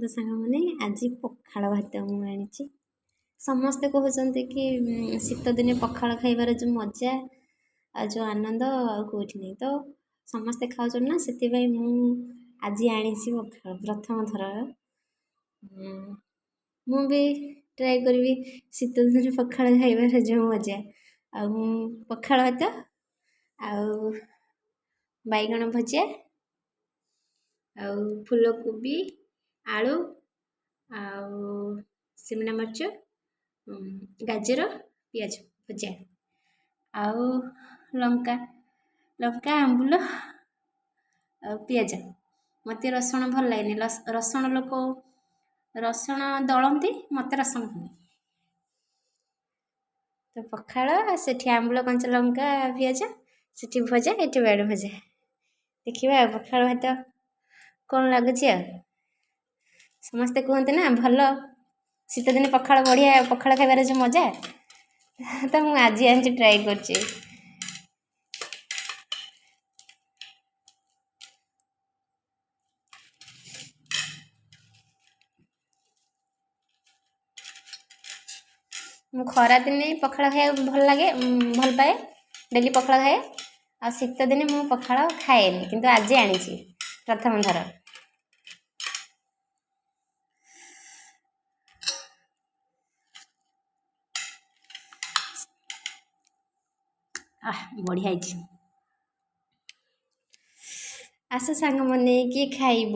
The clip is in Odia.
ତ ସାଙ୍ଗମାନେ ଆଜି ପଖାଳ ଭାତ ମୁଁ ଆଣିଛି। ସମସ୍ତେ କହୁଛନ୍ତି କି ଶୀତ ଦିନେ ପଖାଳ ଖାଇବାର ଯେଉଁ ମଜା ଆଉ ଯେଉଁ ଆନନ୍ଦ ଆଉ କେଉଁଠି ନାହିଁ। ତ ସମସ୍ତେ ଖାଉଛନ୍ତି ନା, ସେଥିପାଇଁ ମୁଁ ଆଜି ଆଣିଛି ପଖାଳ ପ୍ରଥମ ଥର। ମୁଁ ବି ଟ୍ରାଏ କରିବି ଶୀତ ଦିନରେ ପଖାଳ ଖାଇବାର ଯେଉଁ ମଜା। ଆଉ ମୁଁ ପଖାଳ ଭାତ ଆଉ ବାଇଗଣ ଭଜା ଆଉ ଫୁଲକୋବି, ଆଳୁ ଆଉ ସିମଲା ମିର୍ଚ, ଗାଜର, ପିଆଜ ଭଜା ଆଉ ଲଙ୍କା ଆମ୍ବୁଲ ଆଉ ପିଆଜ। ମୋତେ ରସୁଣ ଭଲ ଲାଗେନି, ରସୁଣ ଦଳନ୍ତି, ମୋତେ ରସୁଣ ଭଲ। ତ ପଖାଳ, ସେଠି ଆମ୍ବୁଲ, କଞ୍ଚା ଲଙ୍କା, ପିଆଜ, ସେଠି ଭଜା, ଏଠି ବାଇଗଣ ଭଜା। ଦେଖିବା ଆଉ ପଖାଳ ଭାତ କ'ଣ ଲାଗୁଛି। ଆଉ ସମସ୍ତେ କୁହନ୍ତି ନା ଭଲ ଶୀତଦିନେ ପଖାଳ ବଢ଼ିଆ, ପଖାଳ ଖାଇବାର ଯେଉଁ ମଜା। ତ ମୁଁ ଆଜି ଆଣିଛି, ଟ୍ରାଏ କରୁଛି। ମୁଁ ଖରାଦିନେ ପଖାଳ ଖାଇବାକୁ ଭଲ ପାଏ, ଡେଲି ପଖାଳ ଖାଏ। ଆଉ ଶୀତ ଦିନେ ମୁଁ ପଖାଳ ଖାଏନି, କିନ୍ତୁ ଆଜି ଆଣିଛି ପ୍ରଥମ ଥର। ବଢ଼ିଆ ହେଇଛି। ଆସ ସାଙ୍ଗମାନେ, କିଏ ଖାଇବ?